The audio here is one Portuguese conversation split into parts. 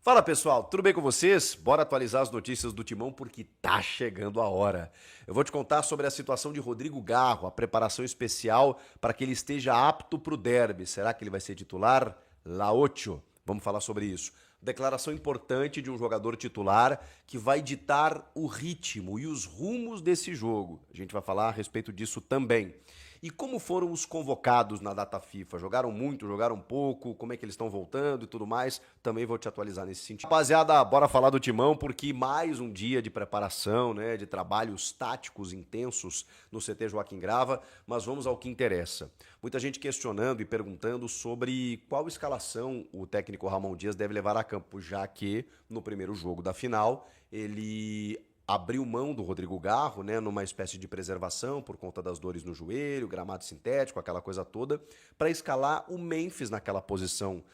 Fala pessoal, tudo bem com vocês? Bora atualizar as notícias do Timão porque tá chegando a hora. Eu vou te contar sobre a situação de Rodrigo Garro, a preparação especial para que ele esteja apto para o derby. Será que ele vai ser titular? La ocho. Vamos falar sobre isso. Declaração importante de um jogador titular que vai ditar o ritmo e os rumos desse jogo. A gente vai falar a respeito disso também. E como foram os convocados na data FIFA? Jogaram muito, jogaram pouco? Como é que eles estão voltando e tudo mais? Também vou te atualizar nesse sentido. Rapaziada, bora falar do Timão porque mais um dia de preparação, né, de trabalhos táticos intensos no CT Joaquim Grava, mas vamos ao que interessa. Muita gente questionando e perguntando sobre qual escalação o técnico Ramon Dias deve levar a campo, já que no primeiro jogo da final ele abriu mão do Rodrigo Garro, né, numa espécie de preservação por conta das dores no joelho, gramado sintético, aquela coisa toda, para escalar o Memphis naquela posição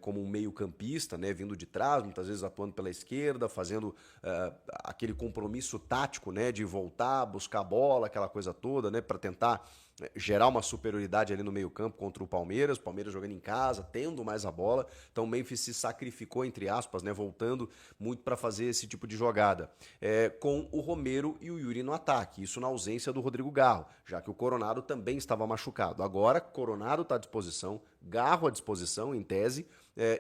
como um meio-campista, né, vindo de trás, muitas vezes atuando pela esquerda, fazendo aquele compromisso tático, né, de voltar, buscar a bola, aquela coisa toda, né, para tentar gerar uma superioridade ali no meio-campo contra o Palmeiras jogando em casa, tendo mais a bola. Então o Memphis se sacrificou, entre aspas, né, voltando muito para fazer esse tipo de jogada. Com o Romero e o Yuri no ataque, isso na ausência do Rodrigo Garro, já que o Coronado também estava machucado. Agora, Coronado está à disposição, Garro à disposição, em tese,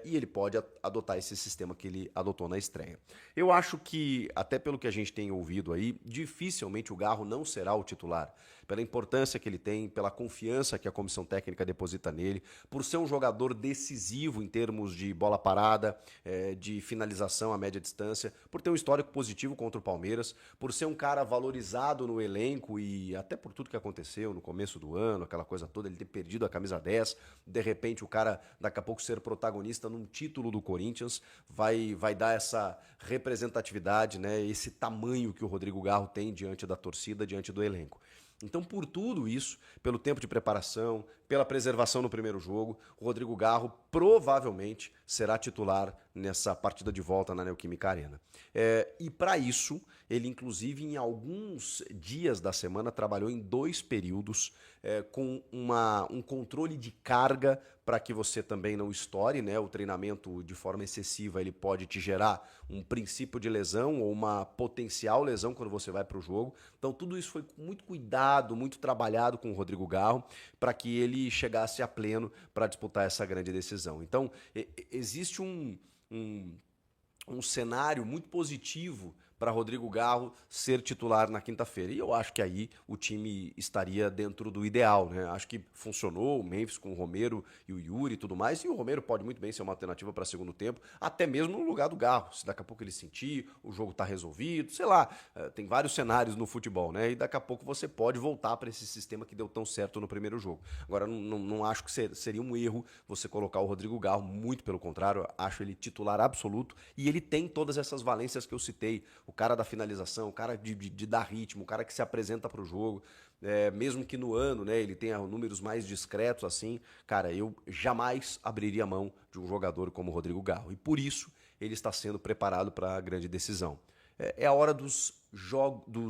e ele pode adotar esse sistema que ele adotou na estreia. Eu acho que, até pelo que a gente tem ouvido aí, dificilmente o Garro não será o titular, pela importância que ele tem, pela confiança que a comissão técnica deposita nele, por ser um jogador decisivo em termos de bola parada, de finalização a média distância, por ter um histórico positivo contra o Palmeiras, por ser um cara valorizado no elenco e até por tudo que aconteceu no começo do ano, aquela coisa toda, ele ter perdido a camisa 10, de repente o cara daqui a pouco ser protagonista num título do Corinthians, vai dar essa representatividade, né, esse tamanho que o Rodrigo Garro tem diante da torcida, diante do elenco. Então, por tudo isso, pelo tempo de preparação, pela preservação no primeiro jogo, o Rodrigo Garro provavelmente será titular nessa partida de volta na Neoquímica Arena. E para isso, ele inclusive em alguns dias da semana trabalhou em 2 períodos com um controle de carga para que você também não estoure, né? O treinamento de forma excessiva ele pode te gerar um princípio de lesão ou uma potencial lesão quando você vai para o jogo. Então tudo isso foi com muito cuidado, muito trabalhado com o Rodrigo Garro para que ele chegasse a pleno para disputar essa grande decisão. Então existe um cenário muito positivo para Rodrigo Garro ser titular na quinta-feira. E eu acho que aí o time estaria dentro do ideal, né? Acho que funcionou o Memphis com o Romero e o Yuri e tudo mais, e o Romero pode muito bem ser uma alternativa para segundo tempo, até mesmo no lugar do Garro. Se daqui a pouco ele sentir, o jogo está resolvido, sei lá, tem vários cenários no futebol, né? E daqui a pouco você pode voltar para esse sistema que deu tão certo no primeiro jogo. Agora, não acho que seria um erro você colocar o Rodrigo Garro, muito pelo contrário, acho ele titular absoluto, e ele tem todas essas valências que eu citei, o cara da finalização, o cara de dar ritmo, o cara que se apresenta para o jogo, mesmo que no ano, né, ele tenha números mais discretos assim, cara, eu jamais abriria mão de um jogador como o Rodrigo Garro. E por isso ele está sendo preparado para a grande decisão. É a hora dos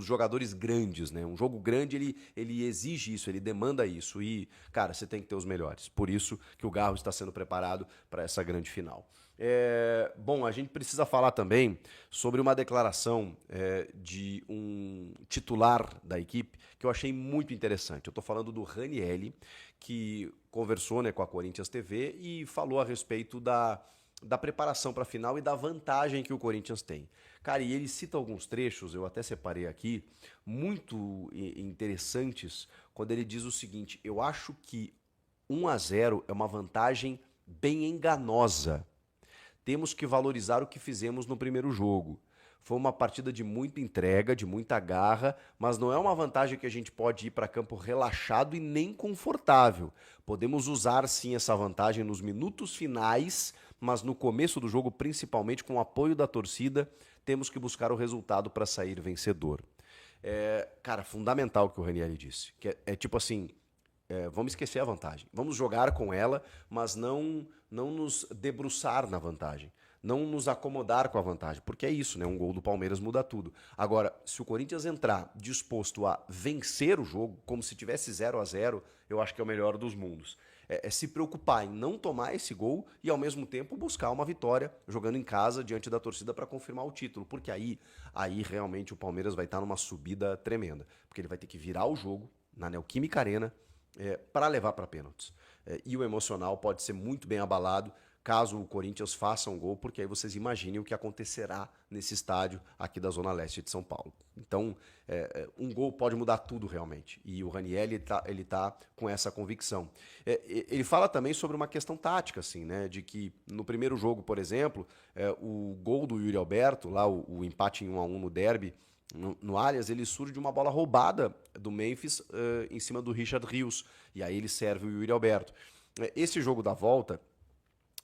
jogadores grandes, né? Um jogo grande, ele exige isso, ele demanda isso. E, cara, você tem que ter os melhores. Por isso que o Garro está sendo preparado para essa grande final. Bom, a gente precisa falar também sobre uma declaração de um titular da equipe que eu achei muito interessante. Eu estou falando do Ranieri, que conversou, né, com a Corinthians TV e falou a respeito da preparação para a final e da vantagem que o Corinthians tem. Cara, e ele cita alguns trechos, eu até separei aqui, muito interessantes, quando ele diz o seguinte: eu acho que 1-0 é uma vantagem bem enganosa. Temos que valorizar o que fizemos no primeiro jogo. Foi uma partida de muita entrega, de muita garra, mas não é uma vantagem que a gente pode ir para campo relaxado e nem confortável. Podemos usar sim essa vantagem nos minutos finais, mas no começo do jogo, principalmente com o apoio da torcida, temos que buscar o resultado para sair vencedor. Cara, fundamental o que o Ranieri disse. Que é tipo assim, vamos esquecer a vantagem. Vamos jogar com ela, mas não nos debruçar na vantagem. Não nos acomodar com a vantagem. Porque é isso, né? Um gol do Palmeiras muda tudo. Agora, se o Corinthians entrar disposto a vencer o jogo, como se tivesse 0-0, eu acho que é o melhor dos mundos. é se preocupar em não tomar esse gol e, ao mesmo tempo, buscar uma vitória jogando em casa diante da torcida para confirmar o título. Porque aí realmente o Palmeiras vai estar numa subida tremenda. Porque ele vai ter que virar o jogo na Neoquímica Arena para levar para pênaltis. E o emocional pode ser muito bem abalado caso o Corinthians faça um gol, porque aí vocês imaginem o que acontecerá nesse estádio aqui da Zona Leste de São Paulo. Então, um gol pode mudar tudo realmente. E o Raniel, ele tá com essa convicção. Ele fala também sobre uma questão tática, assim, né? De que no primeiro jogo, por exemplo, o gol do Yuri Alberto, lá o empate em 1-1 no derby, no Allianz, ele surge de uma bola roubada do Memphis em cima do Richard Rios. E aí ele serve o Yuri Alberto. Esse jogo da volta,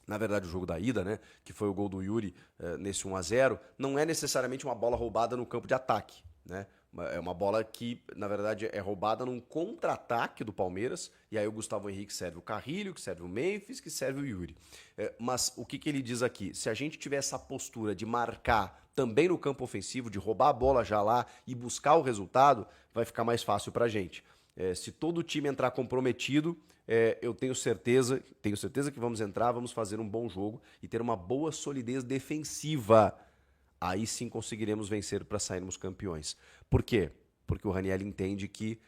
na verdade o jogo da ida, né, que foi o gol do Yuri nesse 1-0, não é necessariamente uma bola roubada no campo de ataque, né? É uma bola que, na verdade, é roubada num contra-ataque do Palmeiras, e aí o Gustavo Henrique serve o Carrilho, que serve o Memphis, que serve o Yuri. Mas o que ele diz aqui? Se a gente tiver essa postura de marcar também no campo ofensivo, de roubar a bola já lá e buscar o resultado, vai ficar mais fácil pra gente. Se todo o time entrar comprometido, eu tenho certeza que vamos entrar, vamos fazer um bom jogo e ter uma boa solidez defensiva. Aí sim conseguiremos vencer para sairmos campeões. Por quê? Porque o Raniel entende que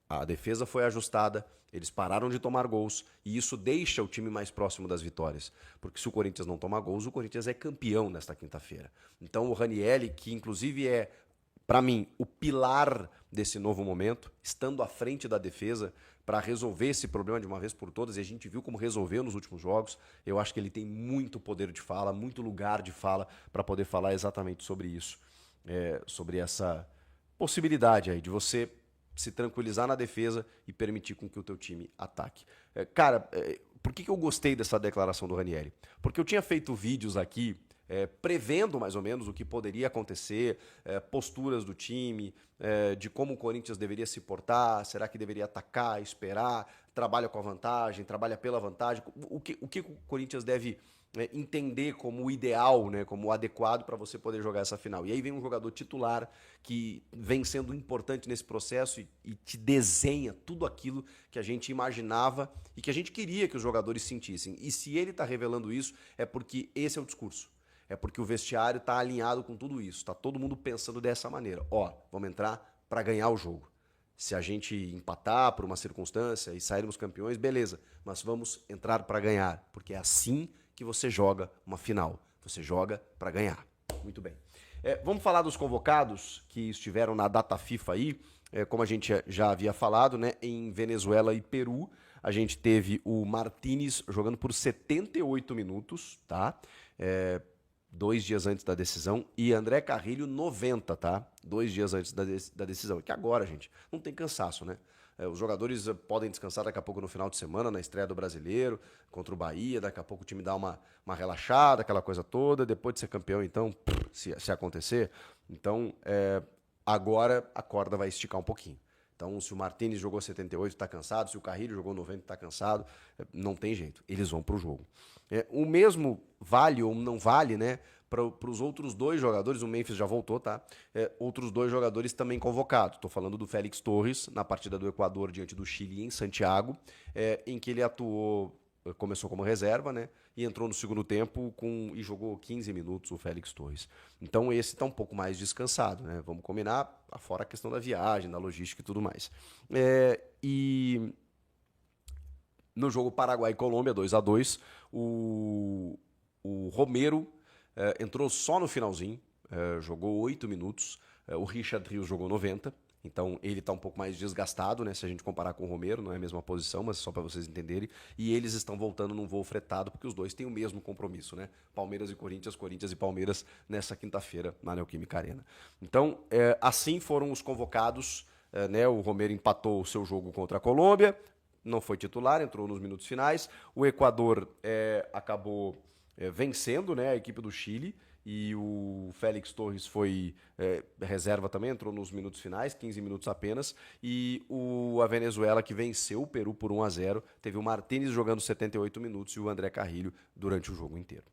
a defesa foi ajustada, eles pararam de tomar gols e isso deixa o time mais próximo das vitórias. Porque se o Corinthians não tomar gols, o Corinthians é campeão nesta quinta-feira. Então o Raniel, que inclusive para mim, o pilar desse novo momento, estando à frente da defesa para resolver esse problema de uma vez por todas, e a gente viu como resolveu nos últimos jogos, eu acho que ele tem muito poder de fala, muito lugar de fala para poder falar exatamente sobre isso, sobre essa possibilidade aí de você se tranquilizar na defesa e permitir com que o teu time ataque. Cara, por que eu gostei dessa declaração do Ranieri? Porque eu tinha feito vídeos aqui prevendo mais ou menos o que poderia acontecer, posturas do time, de como o Corinthians deveria se portar, será que deveria atacar, esperar, trabalha com a vantagem, trabalha pela vantagem, o que o Corinthians deve entender como o ideal, né, como o adequado para você poder jogar essa final. E aí vem um jogador titular que vem sendo importante nesse processo e te desenha tudo aquilo que a gente imaginava e que a gente queria que os jogadores sentissem. E se ele está revelando isso, é porque esse é o discurso. É porque o vestiário está alinhado com tudo isso. Está todo mundo pensando dessa maneira. Vamos entrar para ganhar o jogo. Se a gente empatar por uma circunstância e sairmos campeões, beleza. Mas vamos entrar para ganhar. Porque é assim que você joga uma final. Você joga para ganhar. Muito bem. Vamos falar dos convocados que estiveram na data FIFA aí. Como a gente já havia falado, né? Em Venezuela e Peru, a gente teve o Martínez jogando por 78 minutos, tá? 2 dias antes da decisão, e André Carrilho 90, tá? 2 dias antes da decisão. Que agora, gente, não tem cansaço, né? Os jogadores podem descansar daqui a pouco no final de semana, na estreia do Brasileiro, contra o Bahia, daqui a pouco o time dá uma relaxada, aquela coisa toda, depois de ser campeão, então, se acontecer. Então, agora a corda vai esticar um pouquinho. Então, se o Martínez jogou 78 está cansado, se o Carrilho jogou 90 está cansado, não tem jeito, eles vão para o jogo. O mesmo vale ou não vale, né, para os outros 2 jogadores, o Memphis já voltou, tá? Outros 2 jogadores também convocados. Estou falando do Félix Torres, na partida do Equador diante do Chile em Santiago, em que ele atuou, começou como reserva, né? E entrou no segundo tempo e jogou 15 minutos o Félix Torres. Então esse está um pouco mais descansado, né? Vamos combinar, fora a questão da viagem, da logística e tudo mais. E no jogo Paraguai e Colômbia, 2-2, o Romero entrou só no finalzinho, jogou 8 minutos, o Richard Rios jogou 90. Então ele está um pouco mais desgastado, né? Se a gente comparar com o Romero, não é a mesma posição, mas só para vocês entenderem. E eles estão voltando num voo fretado, porque os dois têm o mesmo compromisso, né? Palmeiras e Corinthians, Corinthians e Palmeiras nessa quinta-feira na Neoquímica Arena. Então, assim foram os convocados, né? O Romero empatou o seu jogo contra a Colômbia, não foi titular, entrou nos minutos finais. O Equador acabou vencendo, né, a equipe do Chile. E o Félix Torres foi reserva também, entrou nos minutos finais, 15 minutos apenas. E a Venezuela, que venceu o Peru por 1-0, teve o Martínez jogando 78 minutos e o André Carrilho durante o jogo inteiro.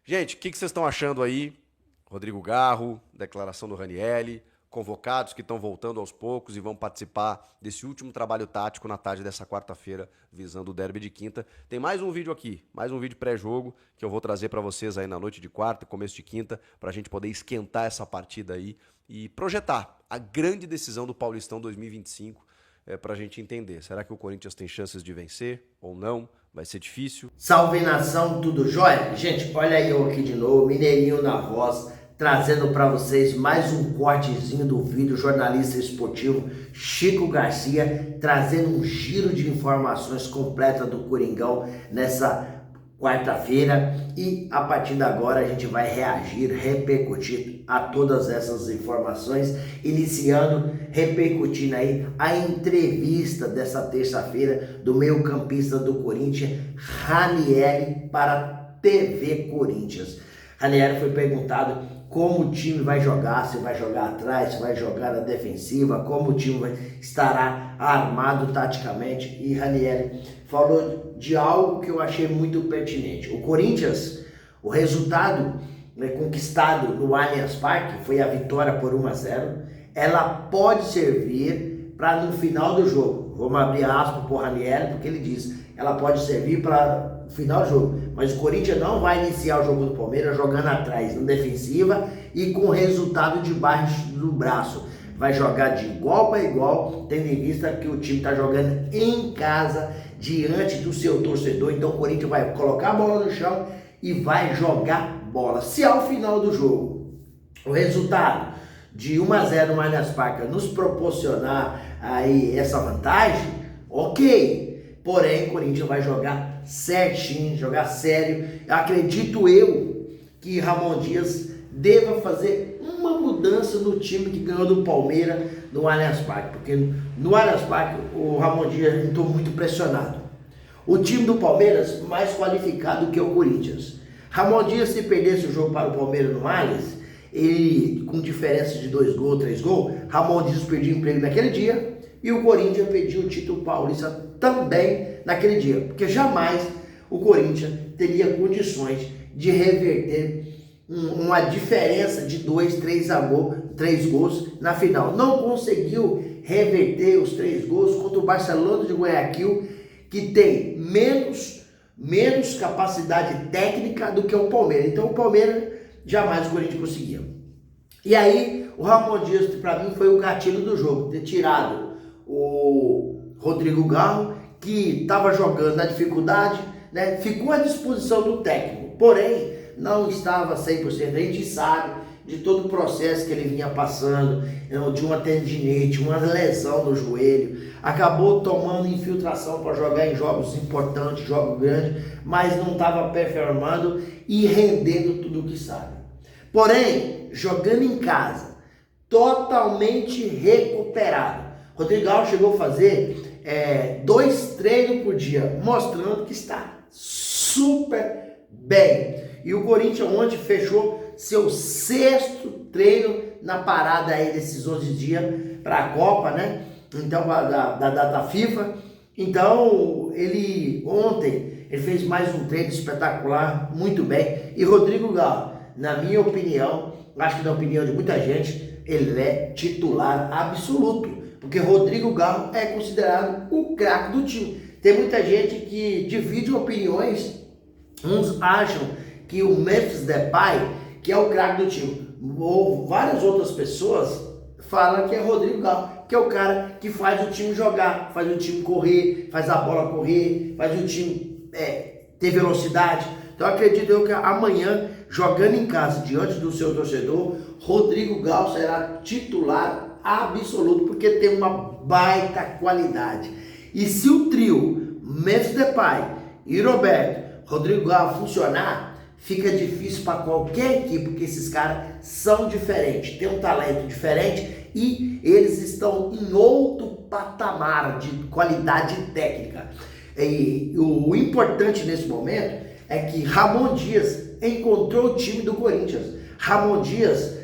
Gente, o que vocês estão achando aí? Rodrigo Garro, declaração do Ranieri, convocados que estão voltando aos poucos e vão participar desse último trabalho tático na tarde dessa quarta-feira, visando o derby de quinta. Tem mais um vídeo aqui, mais um vídeo pré-jogo que eu vou trazer para vocês aí na noite de quarta, começo de quinta, para a gente poder esquentar essa partida aí e projetar a grande decisão do Paulistão 2025 para a gente entender. Será que o Corinthians tem chances de vencer ou não? Vai ser difícil? Salve nação, tudo jóia? Gente, olha aí eu aqui de novo, Mineirinho na voz, trazendo para vocês mais um cortezinho do vídeo, jornalista esportivo Chico Garcia, trazendo um giro de informações completa do Coringão nessa quarta-feira, e a partir de agora a gente vai reagir, repercutir a todas essas informações, iniciando, repercutindo aí a entrevista dessa terça-feira do meio-campista do Corinthians, Ranieri, para a TV Corinthians. Ranieri foi perguntado como o time vai jogar, se vai jogar atrás, se vai jogar na defensiva, como o time estará armado taticamente, e Ranieri falou de algo que eu achei muito pertinente. O Corinthians, o resultado conquistado no Allianz Parque, foi a vitória por 1-0, ela pode servir para no final do jogo, vamos abrir aspas para o Ranieri, porque ele diz, ela pode servir para o final do jogo, mas o Corinthians não vai iniciar o jogo do Palmeiras jogando atrás, na defensiva e com resultado debaixo do braço. Vai jogar de igual para igual, tendo em vista que o time está jogando em casa, diante do seu torcedor. Então o Corinthians vai colocar a bola no chão e vai jogar bola. Se ao final do jogo o resultado de 1-0 no Allianz Parque nos proporcionar aí essa vantagem, ok. Porém, o Corinthians vai jogar certinho, jogar sério. Acredito eu que Ramon Dias deva fazer uma mudança no time que ganhou do Palmeiras no Allianz Parque, porque no Allianz Parque o Ramon Dias entrou muito pressionado. O time do Palmeiras mais qualificado que o Corinthians. Ramon Dias, se perdesse o jogo para o Palmeiras no Allianz, ele com diferença de 2 gols, 3 gols, Ramon Dias perdia o emprego naquele dia e o Corinthians perdia o título paulista também naquele dia, porque jamais o Corinthians teria condições de reverter uma diferença de 2, 3 gols na final. Não conseguiu reverter os 3 gols contra o Barcelona de Guayaquil, que tem menos capacidade técnica do que o Palmeiras. Então o Palmeiras jamais o Corinthians conseguia. E aí o Ramon Dias, para mim, foi o gatilho do jogo, ter tirado o Rodrigo Garro, que estava jogando na dificuldade, né? Ficou à disposição do técnico, porém não estava 100%. A gente sabe de todo o processo que ele vinha passando, de uma tendinite, uma lesão no joelho, acabou tomando infiltração para jogar em jogos importantes, jogos grandes, mas não estava performando e rendendo tudo o que sabe. Porém, jogando em casa, totalmente recuperado, Rodrigo Alves chegou a fazer 2 treinos por dia, mostrando que está super bem. E o Corinthians ontem fechou seu 6º treino na parada aí desses 11 dias para a Copa, né? Então, da data FIFA. Então, ontem ele fez mais um treino espetacular, muito bem. E Rodrigo Galo, na minha opinião, acho que na opinião de muita gente, ele é titular absoluto, porque Rodrigo Galo é considerado o craque do time. Tem muita gente que divide opiniões, uns acham que o Memphis Depay, que é o craque do time, ou várias outras pessoas falam que é Rodrigo Galo, que é o cara que faz o time jogar, faz o time correr, faz a bola correr, faz o time ter velocidade. Então acredito eu que amanhã, jogando em casa, diante do seu torcedor, Rodrigo Galo será titular absoluto, porque tem uma baita qualidade. E se o trio Memphis Depay e Roberto, Rodrigo Galo funcionar, fica difícil para qualquer equipe, porque esses caras são diferentes, têm um talento diferente e eles estão em outro patamar de qualidade técnica. E o importante nesse momento é que Ramon Dias encontrou o time do Corinthians. Ramon Dias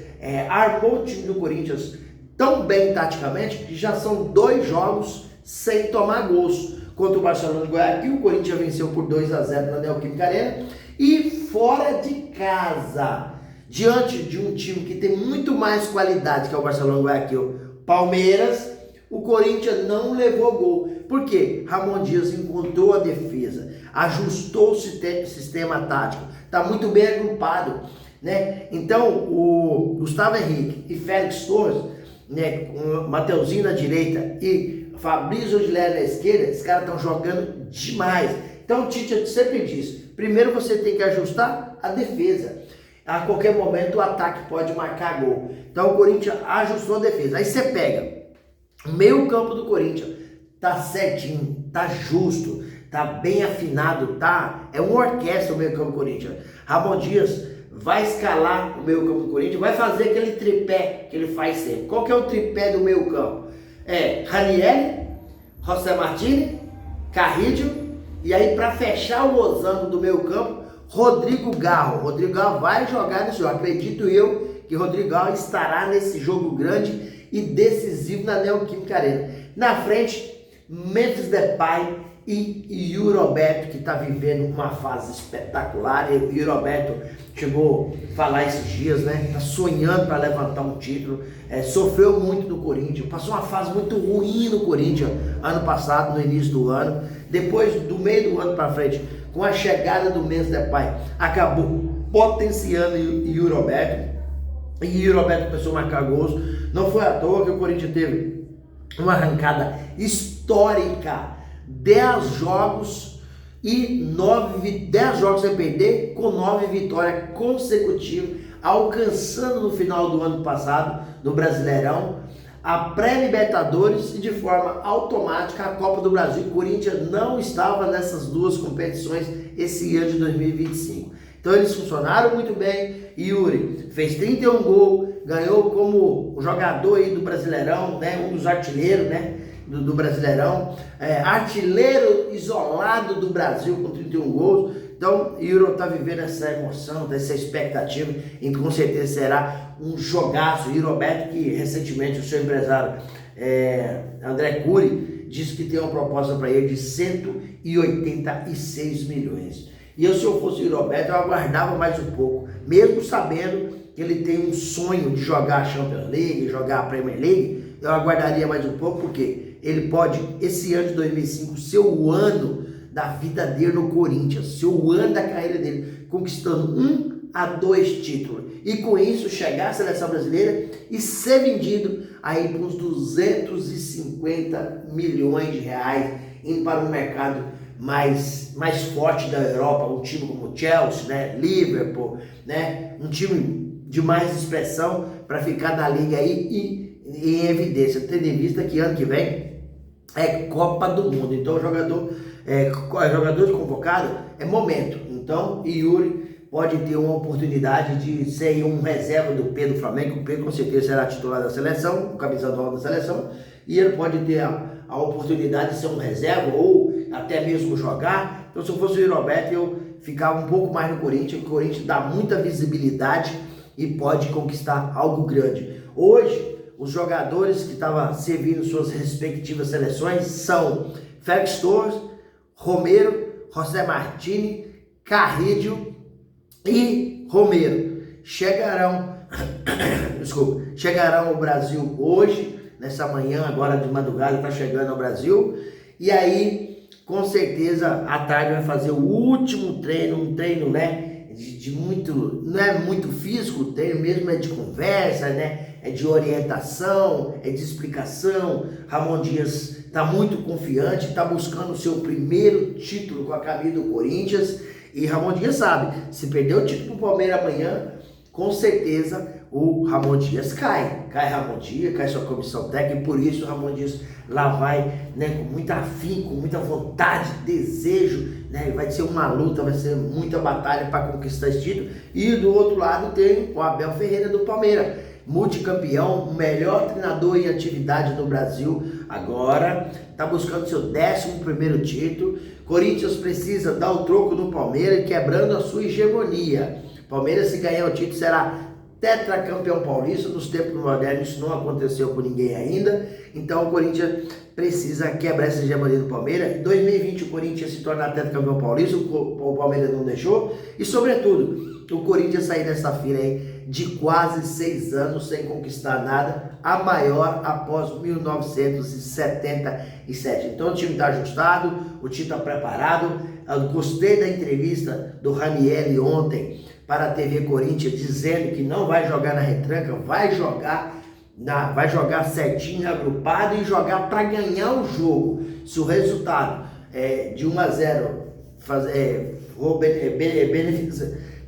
armou o time do Corinthians tão bem taticamente que já são 2 jogos sem tomar gols. Contra o Barcelona de Guayaquil, o Corinthians venceu por 2-0 na Neoquímica Arena. E fora de casa, diante de um time que tem muito mais qualidade, que é o Barcelona Guayaquil, Palmeiras, o Corinthians não levou gol. Por quê? Ramon Dias encontrou a defesa, ajustou o sistema tático, está muito bem agrupado, né? Então, o Gustavo Henrique e Félix Torres, né, com o Mateuzinho na direita e Fabrício Gileri na esquerda, esses caras estão jogando demais. Então, o Tite sempre diz, primeiro você tem que ajustar a defesa. A qualquer momento o ataque pode marcar gol. Então, o Corinthians ajustou a defesa. Aí você pega o meio campo do Corinthians, tá certinho, tá justo, tá bem afinado, tá? É uma orquestra o meio campo do Corinthians. Ramon Dias vai escalar o meio campo do Corinthians, vai fazer aquele tripé que ele faz sempre. Qual que é o tripé do meio campo? É Ranieri, José Martini, Carrillo, e aí para fechar o losango do meio campo, Rodrigo Garro. Rodrigo Garro vai jogar nesse jogo. Acredito eu que Rodrigo Garro estará nesse jogo grande e decisivo na Neoquímica Arena. Na frente, Memphis Depay e Yuri Alberto, que está vivendo uma fase espetacular. E o Yuri Alberto chegou a falar esses dias, né? Está sonhando para levantar um título. Sofreu muito no Corinthians, passou uma fase muito ruim no Corinthians ano passado, no início do ano. Depois, do meio do ano para frente, com a chegada do Memphis Depay, acabou potenciando Yuri Alberto. E Yuri Alberto começou a marcar gols. Não foi à toa que o Corinthians teve uma arrancada histórica, 10 jogos e 10 jogos sem perder, com 9 vitórias consecutivas, alcançando no final do ano passado, no Brasileirão, a pré-Libertadores e de forma automática a Copa do Brasil. O Corinthians não estava nessas duas competições esse ano de 2025. Então eles funcionaram muito bem. Yuri fez 31 gols, ganhou como jogador aí do Brasileirão, né, um dos artilheiros, né, do Brasileirão, artilheiro isolado do Brasil com 31 gols. Então, Yuri está vivendo essa emoção, essa expectativa, e com certeza será um jogaço. Yuri Alberto, que recentemente o seu empresário André Cury disse que tem uma proposta para ele de 186 milhões. E eu, se eu fosse o Yuri Alberto, eu aguardava mais um pouco, mesmo sabendo que ele tem um sonho de jogar a Champions League, jogar a Premier League. Eu aguardaria mais um pouco, porque ele pode, esse ano de 2005, ser o ano da vida dele no Corinthians, ser o ano da carreira dele, conquistando 1 a 2 títulos. E com isso chegar à seleção brasileira e ser vendido aí para uns 250 milhões de reais, indo para um mercado mais forte da Europa, um time como o Chelsea, né, Liverpool, né, um time de mais expressão para ficar na liga aí e em evidência, tendo em vista que ano que vem é Copa do Mundo. Então o jogador convocado é momento. Então Yuri pode ter uma oportunidade de ser um reserva do Pedro do Flamengo. O Pedro com certeza será titular da seleção, o camisa nova da seleção, e ele pode ter a oportunidade de ser um reserva ou até mesmo jogar. Então, se eu fosse o Yuri Alberto, eu ficava um pouco mais no Corinthians. O Corinthians dá muita visibilidade e pode conquistar algo grande. Hoje, os jogadores que estavam servindo suas respectivas seleções são Félix Torres, Romero, José Martini, Carrillo e Romero. Chegarão ao Brasil hoje, nessa manhã, agora de madrugada, está chegando ao Brasil. E aí, com certeza, à tarde vai fazer o último treino, um treino, né, de muito, não é muito físico, o treino mesmo é de conversa, né, é de orientação, é de explicação. Ramon Dias está muito confiante, está buscando o seu primeiro título com a camisa do Corinthians. E Ramon Dias sabe, se perder o título pro Palmeiras amanhã, com certeza o Ramon Dias cai Ramon Dias, cai sua comissão técnica, e por isso o Ramon Dias lá vai, né, com muito afinco, com muita vontade, desejo, né, vai ser uma luta, vai ser muita batalha para conquistar esse título. E do outro lado tem o Abel Ferreira do Palmeiras, multicampeão, o melhor treinador em atividade no Brasil, agora está buscando seu 11º título. Corinthians precisa dar o troco no Palmeiras, quebrando a sua hegemonia. Palmeiras, se ganhar o título, será tetracampeão paulista. Nos tempos modernos isso não aconteceu com ninguém ainda. Então o Corinthians precisa quebrar essa hegemonia do Palmeiras. Em 2020 o Corinthians se torna tetracampeão paulista, o Palmeiras não deixou. E sobretudo, o Corinthians sair dessa fila aí de quase 6 anos sem conquistar nada, a maior após 1977. Então o time está ajustado, o time está preparado. Eu gostei da entrevista do Ranieri ontem para a TV Corinthians, dizendo que não vai jogar na retranca, vai jogar certinho, agrupado e jogar para ganhar o jogo. Se o resultado de 1-0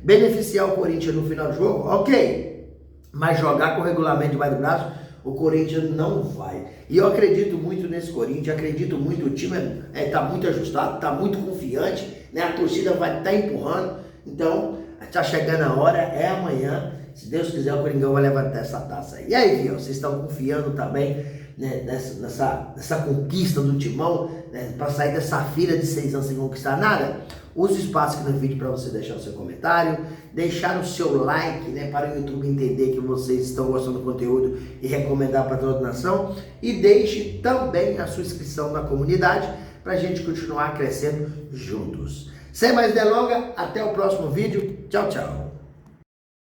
beneficiar o Corinthians no final do jogo, ok. Mas jogar com o regulamento debaixo do braço, o Corinthians não vai. E eu acredito muito nesse Corinthians, acredito muito, o time está muito ajustado, está muito confiante, né? A torcida vai estar empurrando. Então, está chegando a hora, é amanhã. Se Deus quiser, o Coringão vai levantar essa taça aí. E aí, viu? Vocês estão confiando também, né, nessa conquista do Timão, né, para sair dessa fila de 6 anos sem conquistar nada? Use o espaço aqui no vídeo para você deixar o seu comentário, deixar o seu like, né, para o YouTube entender que vocês estão gostando do conteúdo e recomendar para toda a nação. E deixe também a sua inscrição na comunidade para a gente continuar crescendo juntos. Sem mais delongas, até o próximo vídeo. Tchau, tchau.